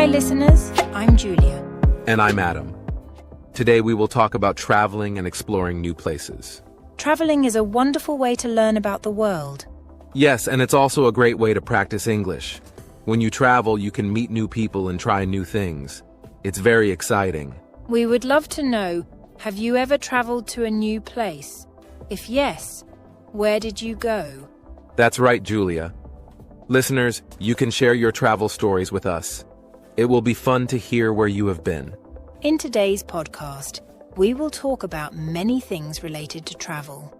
Hi listeners, I'm Julia. And I'm Adam. Today we will talk about traveling and exploring new places. Traveling is a wonderful way to learn about the world. Yes, and it's also a great way to practice English. When you travel, you can meet new people and try new things. It's very exciting. We would love to know, have you ever traveled to a new place? If yes, where did you go? That's right, Julia. Listeners, you can share your travel stories with us. It will be fun to hear where you have been. In today's podcast, we will talk about many things related to travel.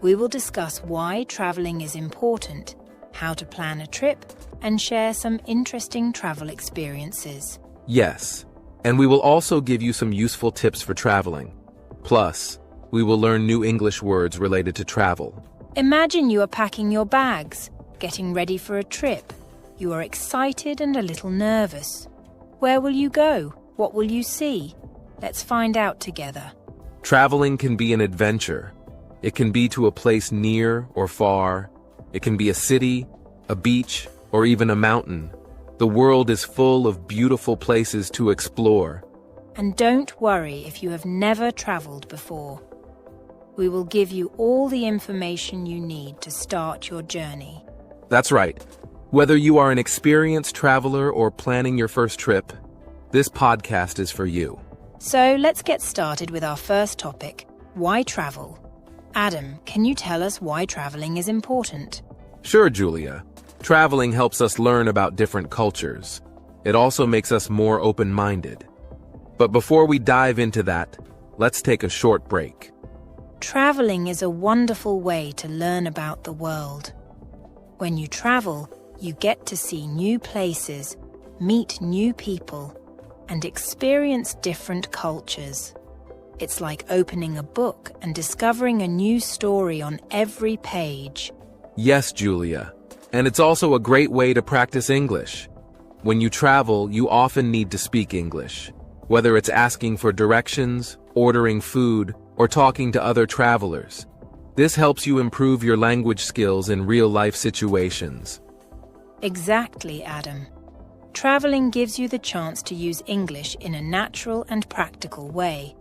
We will discuss why traveling is important, how to plan a trip, and share some interesting travel experiences. Yes, and we will also give you some useful tips for traveling. Plus, we will learn new English words related to travel. Imagine you are packing your bags, getting ready for a trip. You are excited and a little nervous. Where will you go? What will you see? Let's find out together. Traveling can be an adventure. It can be to a place near or far. It can be a city, a beach, or even a mountain. The world is full of beautiful places to explore. And don't worry if you have never traveled before. We will give you all the information you need to start your journey. That's right. Whether you are an experienced traveler or planning your first trip, this podcast is for you. So let's get started with our first topic, why travel? Adam, can you tell us why traveling is important? Sure, Julia. Traveling helps us learn about different cultures. It also makes us more open-minded. But before we dive into that, let's take a short break. Traveling is a wonderful way to learn about the world. When you travel, you get to see new places, meet new people, and experience different cultures. It's like opening a book and discovering a new story on every page. Yes, Julia. And it's also a great way to practice English. When you travel, you often need to speak English. Whether it's asking for directions, ordering food, or talking to other travelers. This helps you improve your language skills in real-life situations. Exactly, Adam. Traveling gives you the chance to use English in a natural and practical way.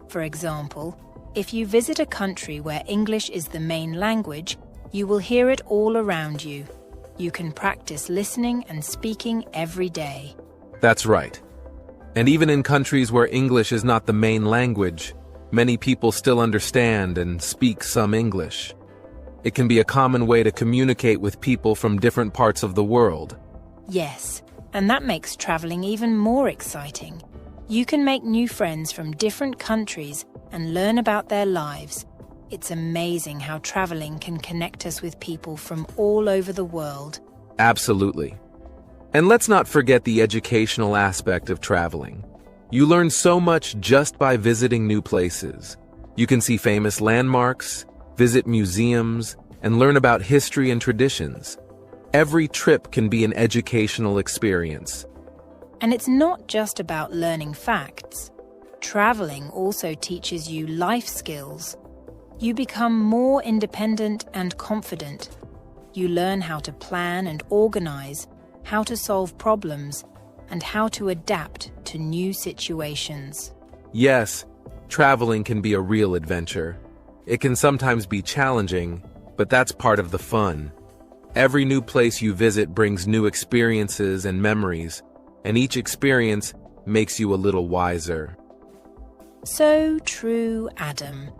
For example, if you visit a country where English is the main language, you will hear it all around you. You can practice listening and speaking every day. That's right. And even in countries where English is not the main language, many people still understand and speak some English. It can be a common way to communicate with people from different parts of the world. Yes, and that makes traveling even more exciting. You can make new friends from different countries and learn about their lives. It's amazing how traveling can connect us with people from all over the world. Absolutely. And let's not forget the educational aspect of traveling. You learn so much just by visiting new places. You can see famous landmarks, visit museums, and learn about history and traditions. Every trip can be an educational experience. And it's not just about learning facts. Traveling also teaches you life skills. You become more independent and confident. You learn how to plan and organize, how to solve problems, and how to adapt to new situations. Yes, traveling can be a real adventure. It can sometimes be challenging, but that's part of the fun. Every new place you visit brings new experiences and memories, and each experience makes you a little wiser. So true, Adam.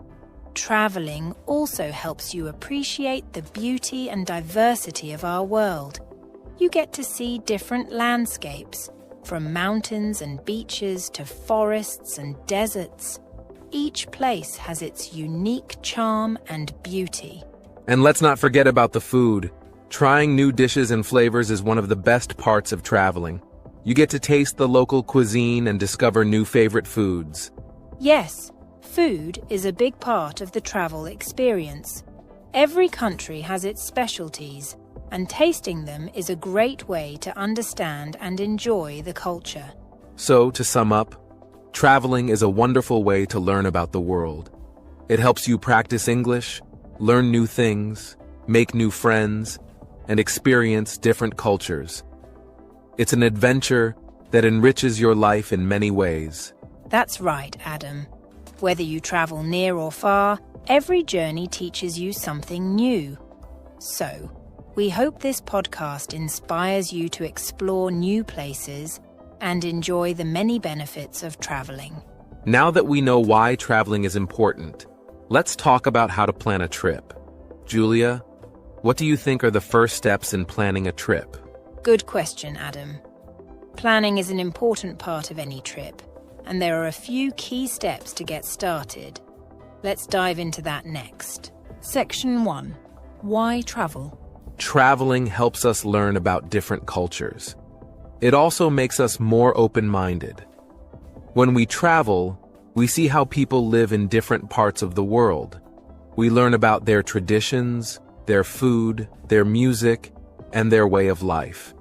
Traveling also helps you appreciate the beauty and diversity of our world. You get to see different landscapes, from mountains and beaches to forests and deserts. Each place has its unique charm and beauty. And let's not forget about the food. Trying new dishes and flavors is one of the best parts of traveling. You get to taste the local cuisine and discover new favorite foods. Yes, food is a big part of the travel experience. Every country has its specialties, and tasting them is a great way to understand and enjoy the culture. So, to sum up, traveling is a wonderful way to learn about the world. It helps you practice English, learn new things, make new friends, and experience different cultures. It's an adventure that enriches your life in many ways. That's right, Adam. Whether you travel near or far, every journey teaches you something new. So, we hope this podcast inspires you to explore new places and enjoy the many benefits of traveling. Now that we know why traveling is important, let's talk about how to plan a trip. Julia, what do you think are the first steps in planning a trip? Good question, Adam. Planning is an important part of any trip, and there are a few key steps to get started. Let's dive into that next. Section 1. Why travel? Traveling helps us learn about different cultures. It also makes us more open-minded. When we travel, we see how people live in different parts of the world. We learn about their traditions, their food, their music, and their way of life.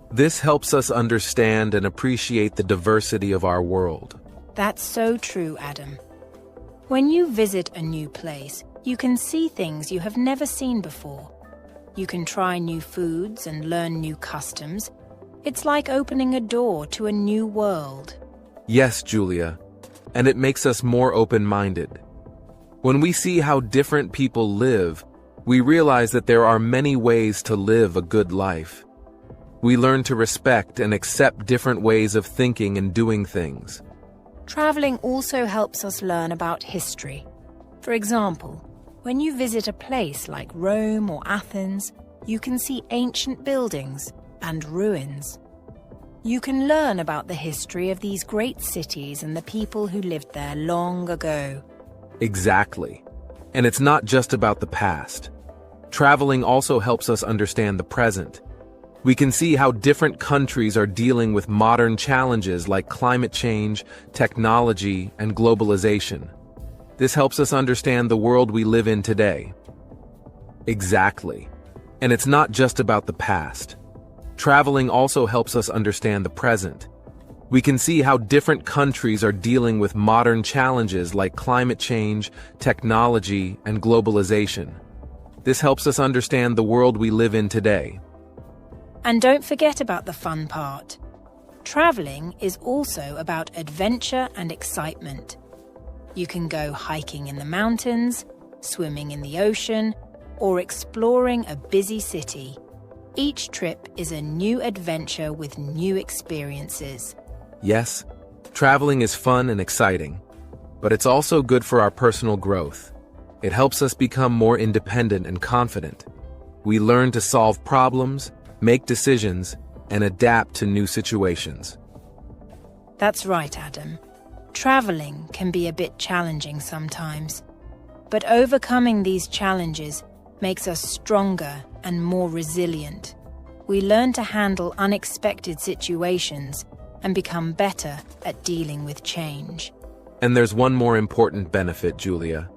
This helps us understand and appreciate the diversity of our world. That's so true, Adam. When you visit a new place, you can see things you have never seen before. You can try new foods and learn new customs. It's like opening a door to a new world. Yes, Julia, and it makes us more open-minded. When we see how different people live, we realize that there are many ways to live a good life. We learn to respect and accept different ways of thinking and doing things. Traveling also helps us learn about history. For example, when you visit a place like Rome or Athens, you can see ancient buildings and ruins. You can learn about the history of these great cities and the people who lived there long ago. Exactly. And it's not just about the past. Traveling also helps us understand the present. We can see how different countries are dealing with modern challenges like climate change, technology, and globalization. This helps us understand the world we live in today. Exactly. And it's not just about the past. Traveling also helps us understand the present. We can see how different countries are dealing with modern challenges like climate change, technology, and globalization. This helps us understand the world we live in today. And don't forget about the fun part. Traveling is also about adventure and excitement. You can go hiking in the mountains, swimming in the ocean, or exploring a busy city. Each trip is a new adventure with new experiences. Yes, traveling is fun and exciting, but it's also good for our personal growth. It helps us become more independent and confident. We learn to solve problems, make decisions, and adapt to new situations. That's right, Adam. Traveling can be a bit challenging sometimes, but overcoming these challenges makes us stronger and more resilient. We learn to handle unexpected situations and become better at dealing with change. And there's one more important benefit, Julia.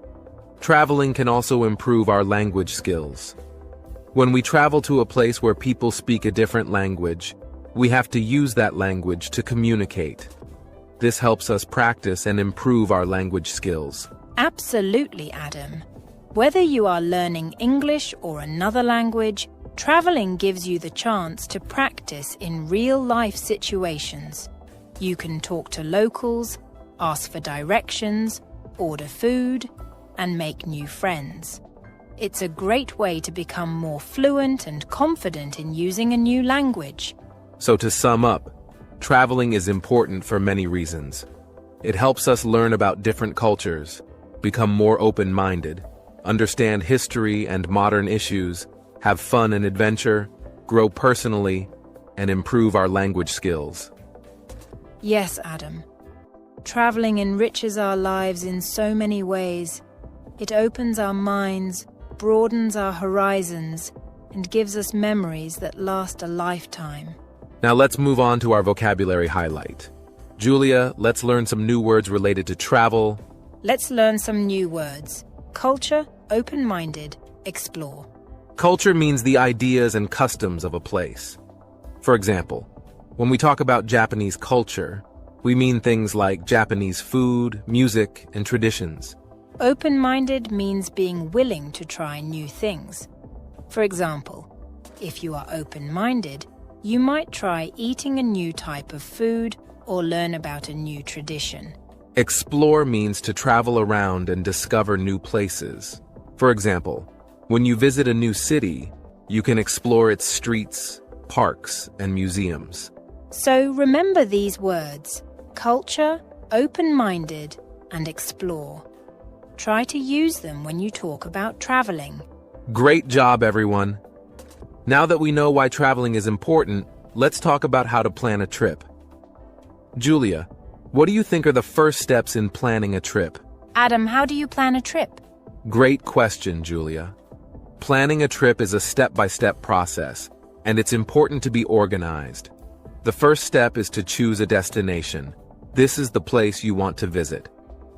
Traveling can also improve our language skills. When we travel to a place where people speak a different language, we have to use that language to communicate. This helps us practice and improve our language skills. Absolutely, Adam. Whether you are learning English or another language, traveling gives you the chance to practice in real-life situations. You can talk to locals, ask for directions, order food, and make new friends. It's a great way to become more fluent and confident in using a new language. So to sum up, traveling is important for many reasons. It helps us learn about different cultures, become more open-minded, understand history and modern issues, have fun and adventure, grow personally, and improve our language skills. Yes, Adam. Traveling enriches our lives in so many ways. It opens our minds, broadens our horizons, and gives us memories that last a lifetime. Now let's move on to our vocabulary highlight. Julia, let's learn some new words related to travel. Let's learn some new words. Culture, open-minded, explore. Culture means the ideas and customs of a place. For example, when we talk about Japanese culture, we mean things like Japanese food, music, and traditions. Open-minded means being willing to try new things. For example, if you are open-minded, You might try eating a new type of food or learn about a new tradition. Explore means to travel around and discover new places. For example, when you visit a new city, you can explore its streets, parks, and museums. So remember these words: culture, open-minded, and explore. Try to use them when you talk about traveling. Great job, everyone! Now that we know why traveling is important, let's talk about how to plan a trip. Julia, what do you think are the first steps in planning a trip? Adam, how do you plan a trip? Great question, Julia. Planning a trip is a step-by-step process, and it's important to be organized. The first step is to choose a destination. This is the place you want to visit.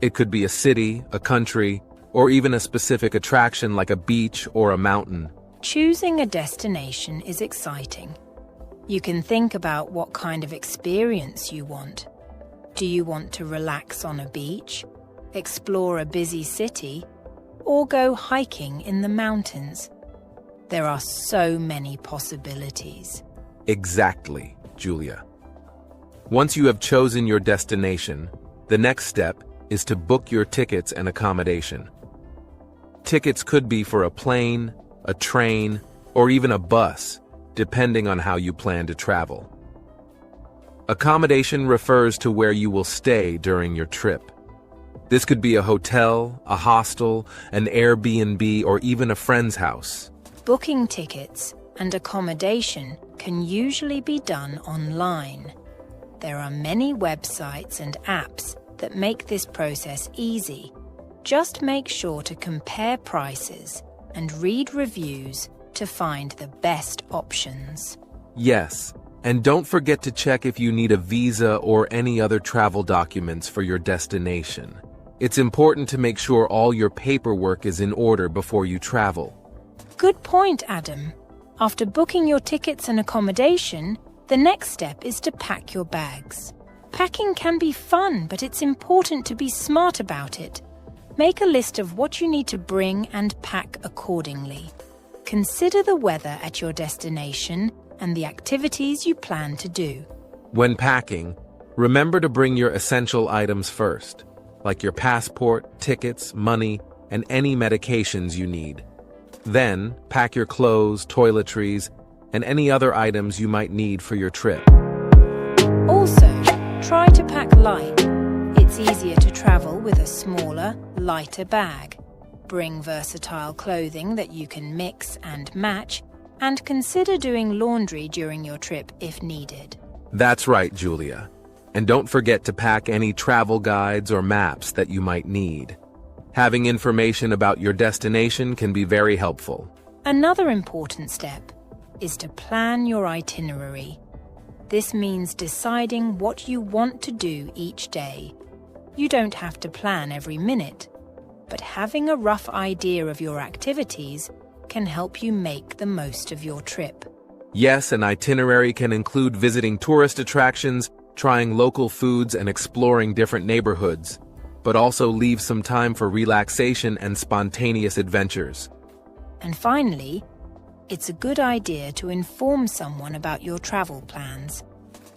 It could be a city, a country, or even a specific attraction like a beach or a mountain. Choosing a destination is exciting. You can think about what kind of experience you want. Do you want to relax on a beach, explore a busy city, or go hiking in the mountains? There are so many possibilities. Exactly, Julia. Once you have chosen your destination, the next step is to book your tickets and accommodation. Tickets could be for a plane, a train, or even a bus, depending on how you plan to travel. Accommodation refers to where you will stay during your trip. This could be a hotel, a hostel, an Airbnb, or even a friend's house. Booking tickets and accommodation can usually be done online. There are many websites and apps that make this process easy. Just make sure to compare prices and read reviews to find the best options. Yes, and don't forget to check if you need a visa or any other travel documents for your destination. It's important to make sure all your paperwork is in order before you travel. Good point, Adam. After booking your tickets and accommodation, the next step is to pack your bags. Packing can be fun, but it's important to be smart about it. Make a list of what you need to bring and pack accordingly. Consider the weather at your destination and the activities you plan to do. When packing, remember to bring your essential items first, like your passport, tickets, money, and any medications you need. Then, pack your clothes, toiletries, and any other items you might need for your trip. Also, try to pack light. It's easier to travel with a smaller, lighter bag. Bring versatile clothing that you can mix and match, and consider doing laundry during your trip if needed. That's right, Julia. And don't forget to pack any travel guides or maps that you might need. Having information about your destination can be very helpful. Another important step is to plan your itinerary. This means deciding what you want to do each day. You don't have to plan every minute, but having a rough idea of your activities can help you make the most of your trip. Yes, an itinerary can include visiting tourist attractions, trying local foods, and exploring different neighborhoods, but also leave some time for relaxation and spontaneous adventures. And finally, it's a good idea to inform someone about your travel plans.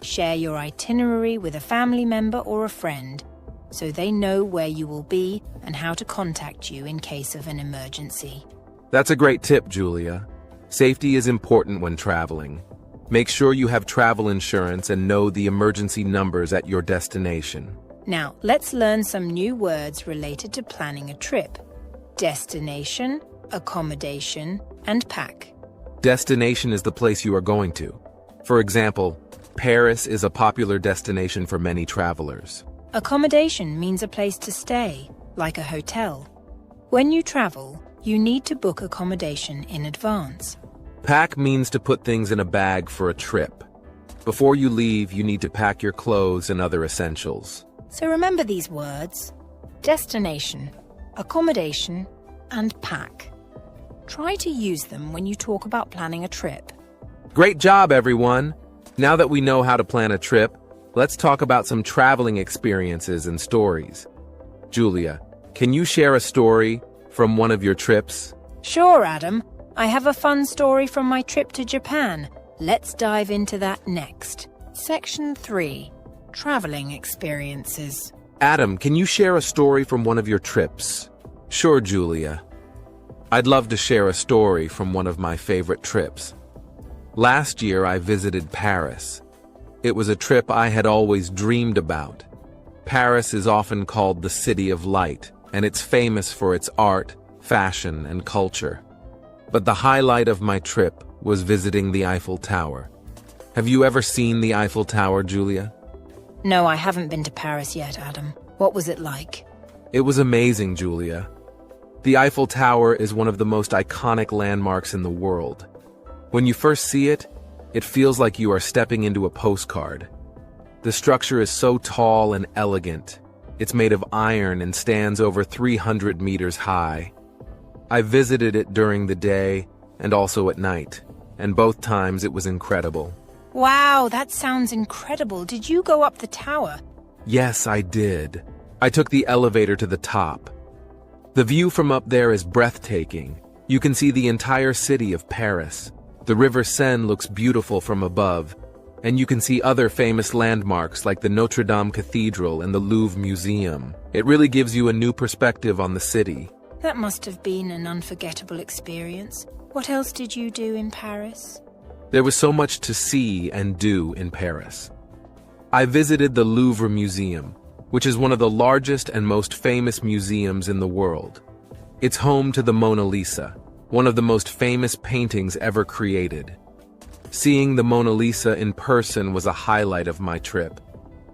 Share your itinerary with a family member or a friend, so they know where you will be and how to contact you in case of an emergency. That's a great tip, Julia. Safety is important when traveling. Make sure you have travel insurance and know the emergency numbers at your destination. Now, let's learn some new words related to planning a trip. Destination, accommodation, and pack. Destination is the place you are going to. For example, Paris is a popular destination for many travelers. Accommodation means a place to stay, like a hotel. When you travel, you need to book accommodation in advance. Pack means to put things in a bag for a trip. Before you leave, you need to pack your clothes and other essentials. So remember these words: destination, accommodation, and pack. Try to use them when you talk about planning a trip. Great job, everyone! Now that we know how to plan a trip, let's talk about some traveling experiences and stories. Julia, can you share a story from one of your trips? Sure, Adam. I have a fun story from my trip to Japan. Let's dive into that next. Section 3. Traveling experiences. Adam, can you share a story from one of your trips? Sure, Julia. I'd love to share a story from one of my favorite trips. Last year, I visited Paris. It was a trip I had always dreamed about. Paris is often called the City of Light, and it's famous for its art, fashion, and culture. But the highlight of my trip was visiting the Eiffel Tower. Have you ever seen the Eiffel Tower, Julia? No, I haven't been to Paris yet, Adam. What was it like? It was amazing, Julia. The Eiffel Tower is one of the most iconic landmarks in the world. When you first see it, it feels like you are stepping into a postcard. The structure is so tall and elegant. It's made of iron and stands over 300 meters high. I visited it during the day and also at night, and both times it was incredible. Wow, that sounds incredible. Did you go up the tower? Yes, I did. I took the elevator to the top. The view from up there is breathtaking. You can see the entire city of Paris. The River Seine looks beautiful from above, and you can see other famous landmarks like the Notre Dame Cathedral and the Louvre Museum. It really gives you a new perspective on the city. That must have been an unforgettable experience. What else did you do in Paris? There was so much to see and do in Paris. I visited the Louvre Museum, which is one of the largest and most famous museums in the world. It's home to the Mona Lisa, one of the most famous paintings ever created. Seeing the Mona Lisa in person was a highlight of my trip.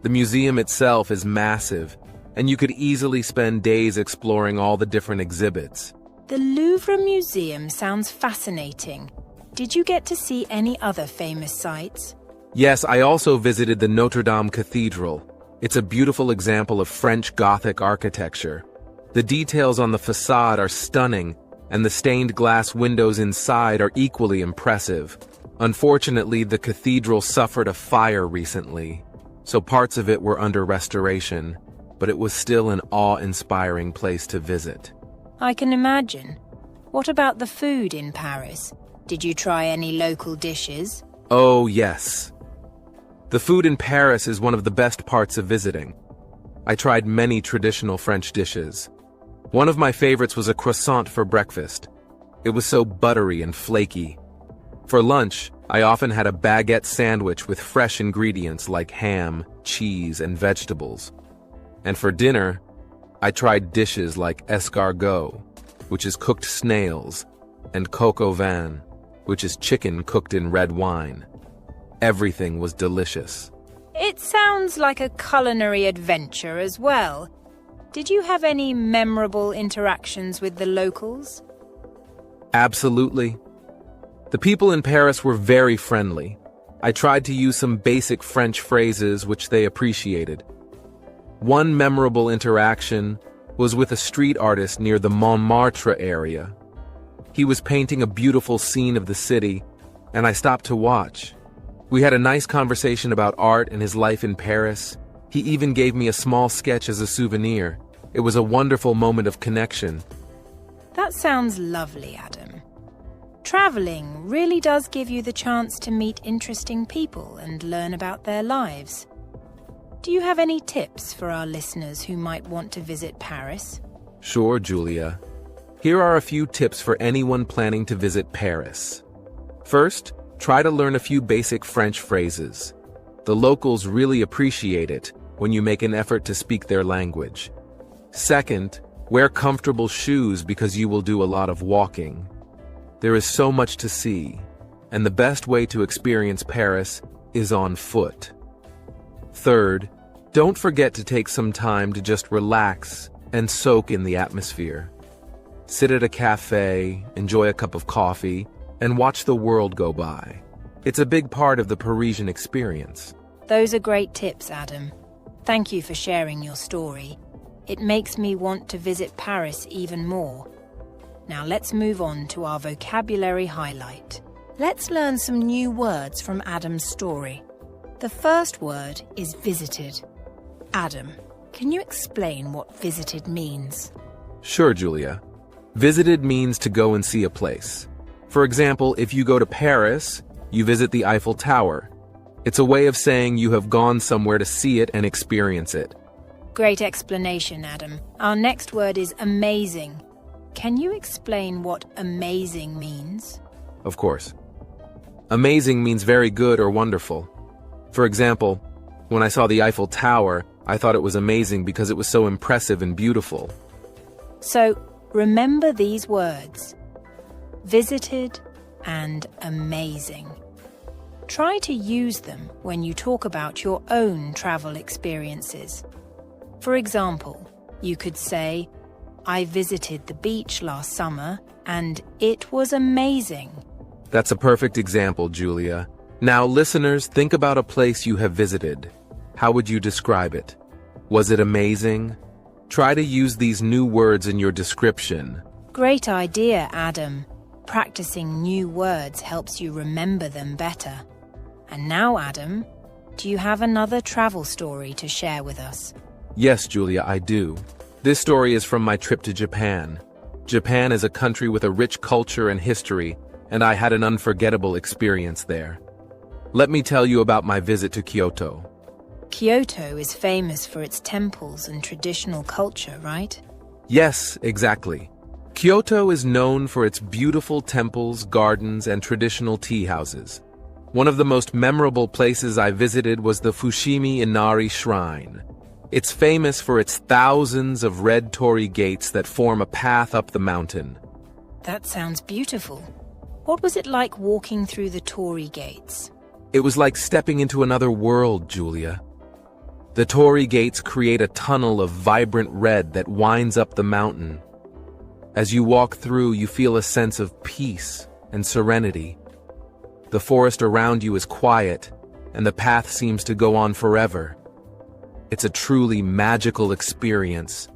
The museum itself is massive, and you could easily spend days exploring all the different exhibits. The Louvre Museum sounds fascinating. Did you get to see any other famous sites? Yes, I also visited the Notre Dame Cathedral. It's a beautiful example of French Gothic architecture. The details on the facade are stunning, and the stained glass windows inside are equally impressive. Unfortunately, the cathedral suffered a fire recently, so parts of it were under restoration, but it was still an awe-inspiring place to visit. I can imagine. What about the food in Paris? Did you try any local dishes? Oh, yes. The food in Paris is one of the best parts of visiting. I tried many traditional French dishes. One of my favorites was a croissant for breakfast. It was so buttery and flaky. For lunch, I often had a baguette sandwich with fresh ingredients like ham, cheese, and vegetables. And for dinner, I tried dishes like escargot, which is cooked snails, and coq au vin, which is chicken cooked in red wine. Everything was delicious. It sounds like a culinary adventure as well. Did you have any memorable interactions with the locals? Absolutely. The people in Paris were very friendly. I tried to use some basic French phrases which they appreciated. One memorable interaction was with a street artist near the Montmartre area. He was painting a beautiful scene of the city, and I stopped to watch. We had a nice conversation about art and his life in Paris. He even gave me a small sketch as a souvenir. It was a wonderful moment of connection. That sounds lovely, Adam. Traveling really does give you the chance to meet interesting people and learn about their lives. Do you have any tips for our listeners who might want to visit Paris? Sure, Julia. Here are a few tips for anyone planning to visit Paris. First, try to learn a few basic French phrases. The locals really appreciate it when you make an effort to speak their language. Second, wear comfortable shoes because you will do a lot of walking. There is so much to see, and the best way to experience Paris is on foot. Third, don't forget to take some time to just relax and soak in the atmosphere. Sit at a cafe, enjoy a cup of coffee, and watch the world go by. It's a big part of the Parisian experience. Those are great tips, Adam. Thank you for sharing your story. It makes me want to visit Paris even more. Now let's move on to our vocabulary highlight. Let's learn some new words from Adam's story. The first word is visited. Adam, can you explain what visited means? Sure, Julia. Visited means to go and see a place. For example, if you go to Paris, You visit the Eiffel Tower. It's a way of saying you have gone somewhere to see it and experience it. Great explanation, Adam. Our next word is amazing. Can you explain what amazing means? Of course. Amazing means very good or wonderful. For example, when I saw the Eiffel Tower, I thought it was amazing because it was so impressive and beautiful. So, remember these words: visited and amazing. Try to use them when you talk about your own travel experiences. For example, you could say, I visited the beach last summer and it was amazing. That's a perfect example, Julia. Now, listeners, think about a place you have visited. How would you describe it? Was it amazing? Try to use these new words in your description. Great idea, Adam. Practicing new words helps you remember them better. And now, Adam, do you have another travel story to share with us? Yes, Julia, I do. This story is from my trip to Japan. Japan is a country with a rich culture and history, and I had an unforgettable experience there. Let me tell you about my visit to Kyoto. Kyoto is famous for its temples and traditional culture, right? Yes, exactly. Kyoto is known for its beautiful temples, gardens, and traditional tea houses. One of the most memorable places I visited was the Fushimi Inari Shrine. It's famous for its thousands of red torii gates that form a path up the mountain. That sounds beautiful. What was it like walking through the torii gates? It was like stepping into another world, Julia. The torii gates create a tunnel of vibrant red that winds up the mountain. As you walk through, you feel a sense of peace and serenity. The forest around you is quiet, and the path seems to go on forever. It's a truly magical experience.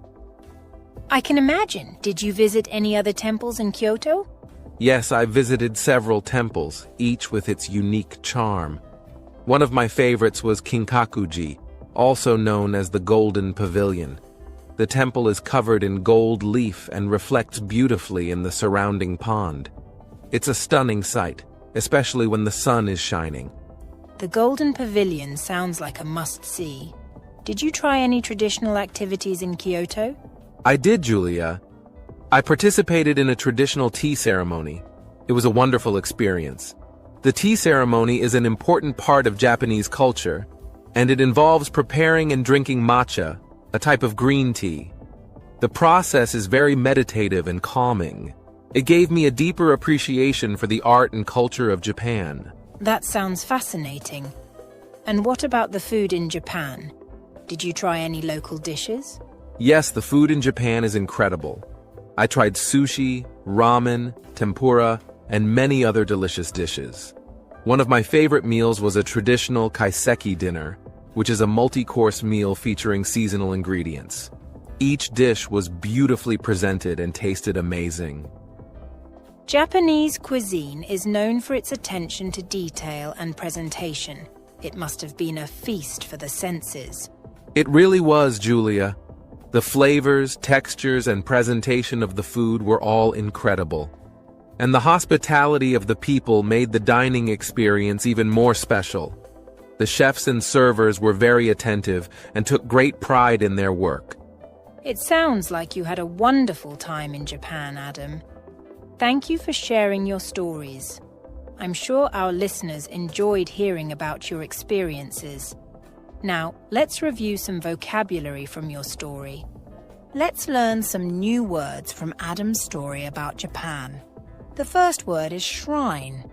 I can imagine. Did you visit any other temples in Kyoto? Yes, I visited several temples, each with its unique charm. One of my favorites was Kinkakuji, also known as the Golden Pavilion. The temple is covered in gold leaf and reflects beautifully in the surrounding pond. It's a stunning sight, especially when the sun is shining. The Golden Pavilion sounds like a must-see. Did you try any traditional activities in Kyoto? I did, Julia. I participated in a traditional tea ceremony. It was a wonderful experience. The tea ceremony is an important part of Japanese culture, and it involves preparing and drinking matcha, a type of green tea. The process is very meditative and calming. It gave me a deeper appreciation for the art and culture of Japan. That sounds fascinating. And what about the food in Japan? Did you try any local dishes? Yes, the food in Japan is incredible. I tried sushi, ramen, tempura, and many other delicious dishes. One of my favorite meals was a traditional kaiseki dinner, which is a multi-course meal featuring seasonal ingredients. Each dish was beautifully presented and tasted amazing. Japanese cuisine is known for its attention to detail and presentation. It must have been a feast for the senses. It really was, Julia. The flavors, textures, and presentation of the food were all incredible. And the hospitality of the people made the dining experience even more special. The chefs and servers were very attentive and took great pride in their work. It sounds like you had a wonderful time in Japan, Adam. Thank you for sharing your stories. I'm sure our listeners enjoyed hearing about your experiences. Now, let's review some vocabulary from your story. Let's learn some new words from Adam's story about Japan. The first word is shrine.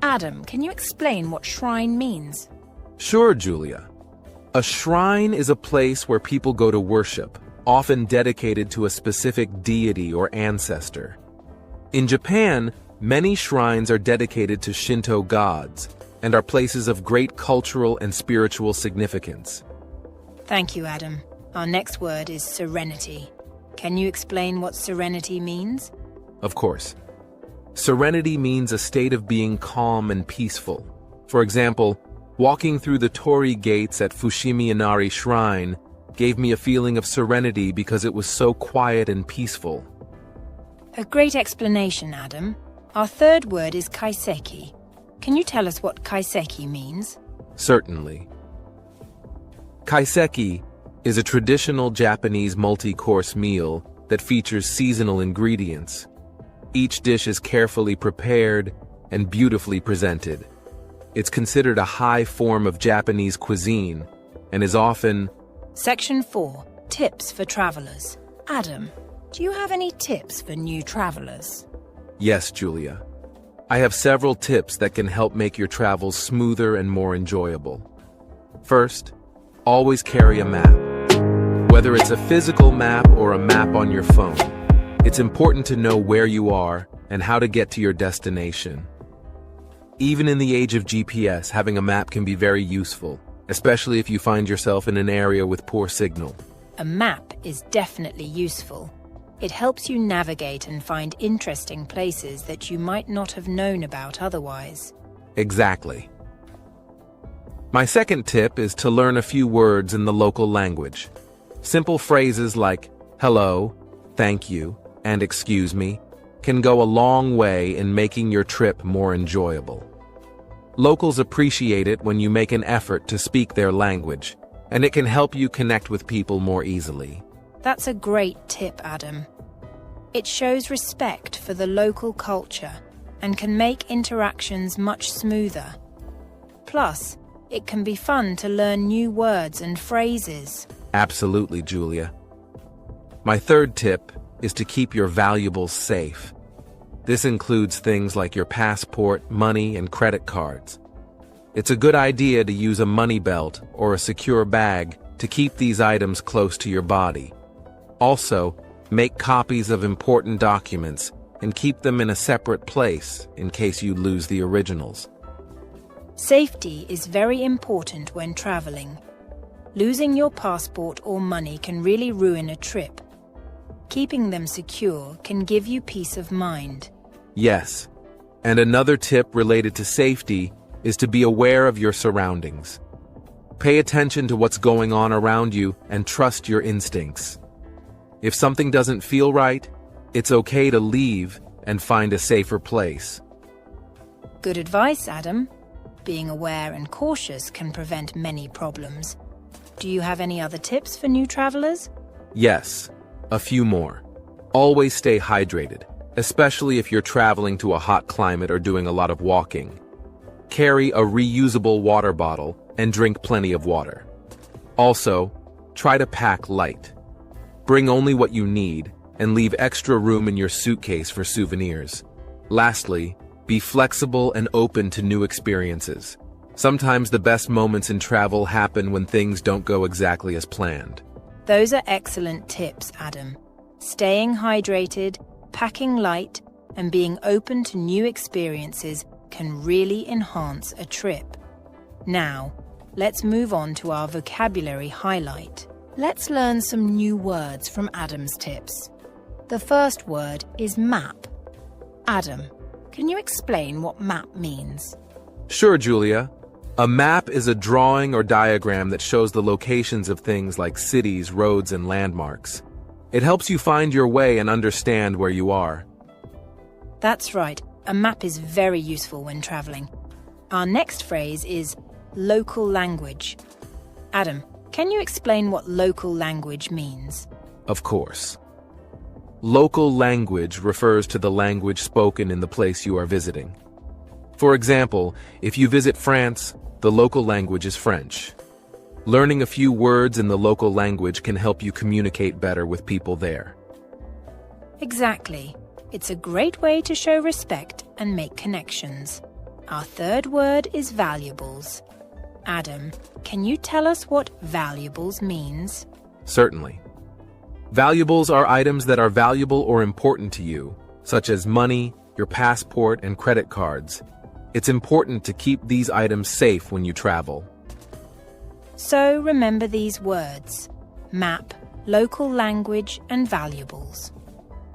Adam, can you explain what shrine means? Sure, Julia. A shrine is a place where people go to worship, often dedicated to a specific deity or ancestor. In Japan, many shrines are dedicated to Shinto gods and are places of great cultural and spiritual significance. Thank you, Adam. Our next word is serenity. Can you explain what serenity means? Of course. Serenity means a state of being calm and peaceful. For example, walking through the torii gates at Fushimi Inari Shrine gave me a feeling of serenity because it was so quiet and peaceful. A great explanation, Adam. Our third word is kaiseki. can you tell us what kaiseki means? Certainly. Kaiseki is a traditional Japanese multi-course meal that features seasonal ingredients. Each dish is carefully prepared and beautifully presented. It's considered a high form of Japanese cuisine and is often... Section 4. Tips for travelers. Adam, do you have any tips for new travelers? Yes, Julia. I have several tips that can help make your travels smoother and more enjoyable. First, always carry a map. Whether it's a physical map or a map on your phone, it's important to know where you are and how to get to your destination. Even in the age of GPS, having a map can be very useful, especially if you find yourself in an area with poor signal. A map is definitely useful. It helps you navigate and find interesting places that you might not have known about otherwise. Exactly. My second tip is to learn a few words in the local language. Simple phrases like hello, thank you, and excuse me can go a long way in making your trip more enjoyable. Locals appreciate it when you make an effort to speak their language, and it can help you connect with people more easily. That's a great tip, Adam. It shows respect for the local culture and can make interactions much smoother. Plus, it can be fun to learn new words and phrases. Absolutely, Julia. My third tip is to keep your valuables safe. This includes things like your passport, money, and credit cards. It's a good idea to use a money belt or a secure bag to keep these items close to your body. Also, make copies of important documents and keep them in a separate place in case you lose the originals. Safety is very important when traveling. Losing your passport or money can really ruin a trip. Keeping them secure can give you peace of mind. Yes, and another tip related to safety is to be aware of your surroundings. Pay attention to what's going on around you and trust your instincts. If something doesn't feel right, it's okay to leave and find a safer place. Good advice, Adam. Being aware and cautious can prevent many problems. Do you have any other tips for new travelers? Yes, a few more. Always stay hydrated, especially if you're traveling to a hot climate or doing a lot of walking. Carry a reusable water bottle and drink plenty of water. Also, try to pack light. Bring only what you need and leave extra room in your suitcase for souvenirs. Lastly, be flexible and open to new experiences. Sometimes the best moments in travel happen when things don't go exactly as planned. Those are excellent tips, Adam. Staying hydrated, packing light, and being open to new experiences can really enhance a trip. Now, let's move on to our vocabulary highlight. Let's learn some new words from Adam's tips. The first word is map. Adam, can you explain what map means? Sure, Julia. A map is a drawing or diagram that shows the locations of things like cities, roads, and landmarks. It helps you find your way and understand where you are. That's right. A map is very useful when traveling. Our next phrase is local language. Adam, can you explain what local language means? Of course. Local language refers to the language spoken in the place you are visiting. For example, if you visit France, the local language is French. Learning a few words in the local language can help you communicate better with people there. Exactly. It's a great way to show respect and make connections. Our third word is valuables. Adam, can you tell us what valuables means? Certainly. Valuables are items that are valuable or important to you, such as money, your passport, and credit cards. It's important to keep these items safe when you travel. So remember these words: map, local language, and valuables.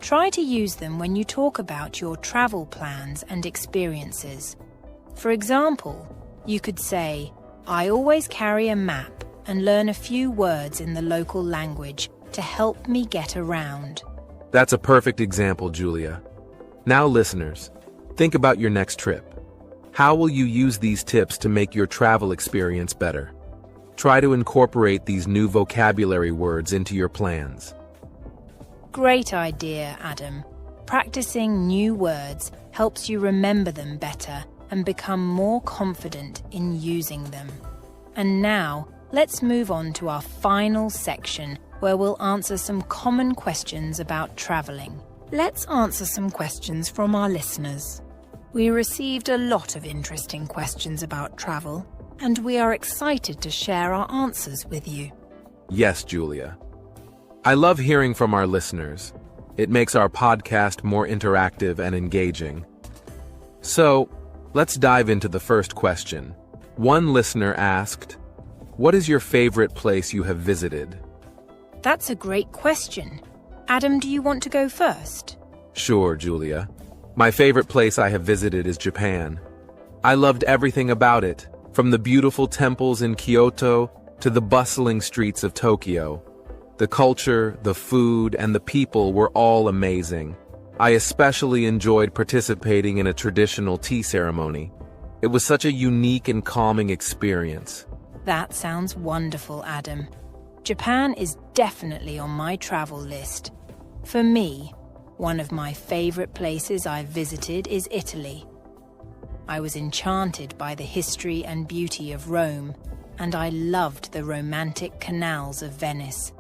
Try to use them when you talk about your travel plans and experiences. For example, you could say, I always carry a map and learn a few words in the local language to help me get around. That's a perfect example, Julia. Now, listeners, think about your next trip. How will you use these tips to make your travel experience better? Try to incorporate these new vocabulary words into your plans. Great idea, Adam. Practicing new words helps you remember them better and become more confident in using them. And now, let's move on to our final section where we'll answer some common questions about traveling. Let's answer some questions from our listeners. We received a lot of interesting questions about travel, and we are excited to share our answers with you. Yes, Julia. I love hearing from our listeners. It makes our podcast more interactive and engaging. So, let's dive into the first question. One listener asked, "What is your favorite place you have visited?" That's a great question. Adam, do you want to go first? Sure, Julia. My favorite place I have visited is Japan. I loved everything about it, from the beautiful temples in Kyoto to the bustling streets of Tokyo. The culture, the food, and the people were all amazing. I especially enjoyed participating in a traditional tea ceremony. It was such a unique and calming experience. That sounds wonderful, Adam. Japan is definitely on my travel list. For me, one of my favorite places I've visited is Italy. I was enchanted by the history and beauty of Rome, and I loved the romantic canals of Venice.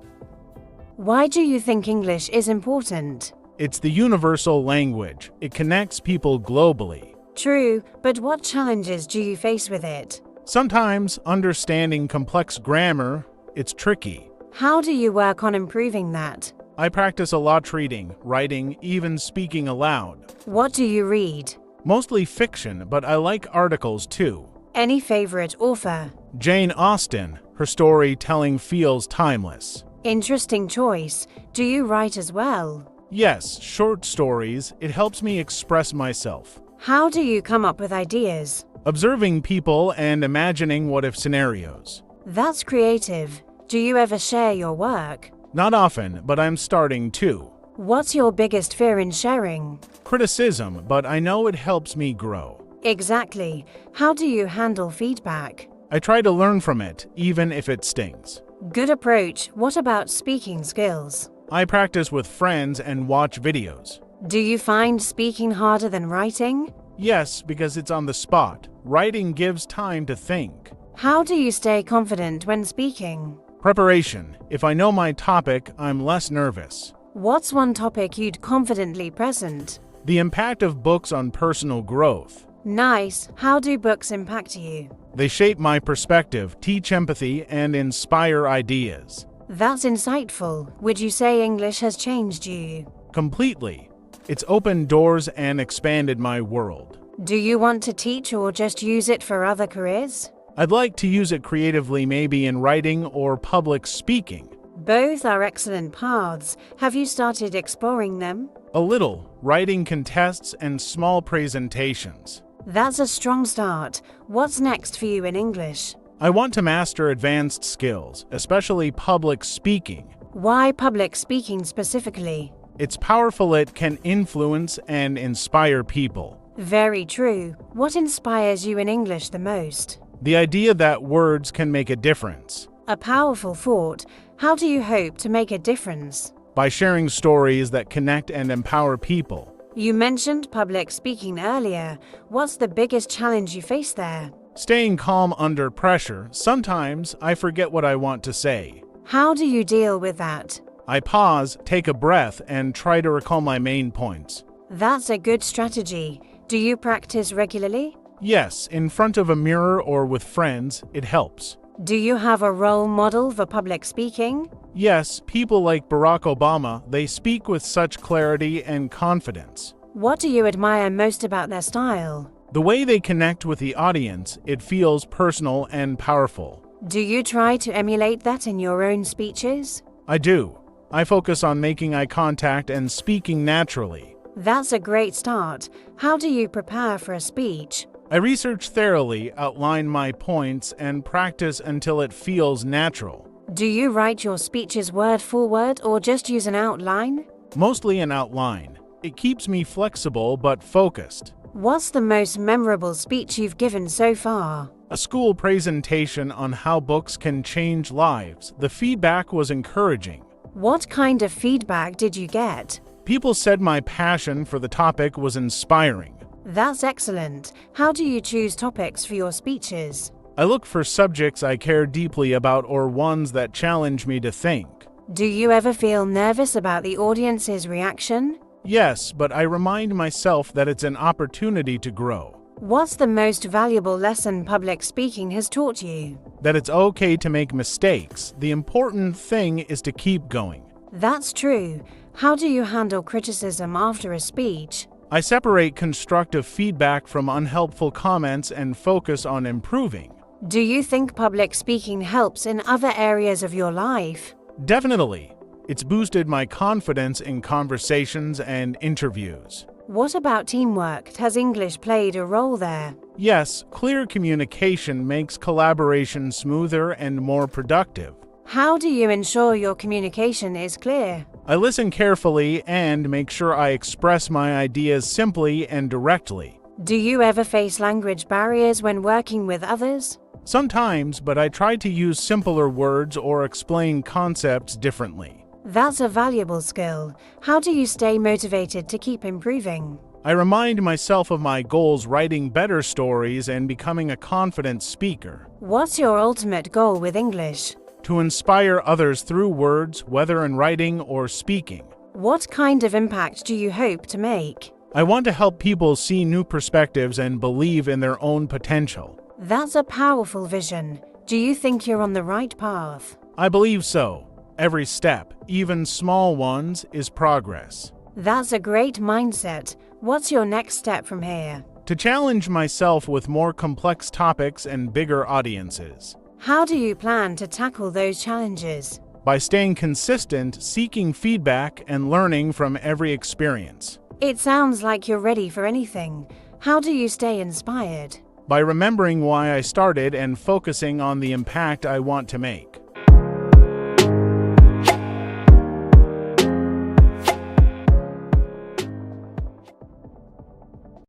Why do you think English is important? It's the universal language. It connects people globally. True, but what challenges do you face with it? Sometimes understanding complex grammar, it's tricky. How do you work on improving that? I practice a lot reading, writing, even speaking aloud. What do you read? Mostly fiction, but I like articles too. Any favorite author? Jane Austen. Her storytelling feels timeless. Interesting choice. Do you write as well? Yes, short stories. It helps me express myself. How do you come up with ideas? Observing people and imagining what-if scenarios. That's creative. Do you ever share your work? Not often, but I'm starting to. What's your biggest fear in sharing? Criticism, but I know it helps me grow. Exactly. How do you handle feedback? I try to learn from it, even if it stings. Good approach. What about speaking skills? I practice with friends and watch videos. Do you find speaking harder than writing? Yes, because it's on the spot. Writing gives time to think. How do you stay confident when speaking? Preparation. If I know my topic, I'm less nervous. What's one topic you'd confidently present? The impact of books on personal growth. Nice. How do books impact you? They shape my perspective, teach empathy, and inspire ideas. That's insightful. Would you say English has changed you? Completely. It's opened doors and expanded my world. Do you want to teach or just use it for other careers? I'd like to use it creatively, maybe in writing or public speaking. Both are excellent paths. Have you started exploring them? A little, writing contests and small presentations. That's a strong start. What's next for you in English? I want to master advanced skills, especially public speaking. Why public speaking specifically? It's powerful. It can influence and inspire people. Very true. What inspires you in English the most? The idea that words can make a difference. A powerful thought. How do you hope to make a difference? By sharing stories that connect and empower people. You mentioned public speaking earlier. What's the biggest challenge you face there? Staying calm under pressure. Sometimes I forget what I want to say. How do you deal with that? I pause, take a breath, and try to recall my main points. That's a good strategy. Do you practice regularly? Yes, in front of a mirror or with friends, it helps. Do you have a role model for public speaking? Yes, people like Barack Obama, they speak with such clarity and confidence. What do you admire most about their style? The way they connect with the audience, it feels personal and powerful. Do you try to emulate that in your own speeches? I do. I focus on making eye contact and speaking naturally. That's a great start. How do you prepare for a speech? I research thoroughly, outline my points, and practice until it feels natural. Do you write your speeches word for word or just use an outline? Mostly an outline. It keeps me flexible but focused. What's the most memorable speech you've given so far? A school presentation on how books can change lives. The feedback was encouraging. What kind of feedback did you get? People said my passion for the topic was inspiring. That's excellent. How do you choose topics for your speeches? I look for subjects I care deeply about or ones that challenge me to think. Do you ever feel nervous about the audience's reaction? Yes, but I remind myself that it's an opportunity to grow. What's the most valuable lesson public speaking has taught you? That it's okay to make mistakes. The important thing is to keep going. That's true. How do you handle criticism after a speech? I separate constructive feedback from unhelpful comments and focus on improving. Do you think public speaking helps in other areas of your life? Definitely. It's boosted my confidence in conversations and interviews. What about teamwork? Has English played a role there? Yes, clear communication makes collaboration smoother and more productive. How do you ensure your communication is clear? I listen carefully and make sure I express my ideas simply and directly. Do you ever face language barriers when working with others? Sometimes, but I try to use simpler words or explain concepts differently. That's a valuable skill. How do you stay motivated to keep improving? I remind myself of my goals, writing better stories and becoming a confident speaker. What's your ultimate goal with English? To inspire others through words, whether in writing or speaking. What kind of impact do you hope to make? I want to help people see new perspectives and believe in their own potential. That's a powerful vision. Do you think you're on the right path? I believe so. Every step, even small ones, is progress. That's a great mindset. What's your next step from here? To challenge myself with more complex topics and bigger audiences. How do you plan to tackle those challenges? By staying consistent, seeking feedback, and learning from every experience. It sounds like you're ready for anything. How do you stay inspired? By remembering why I started and focusing on the impact I want to make.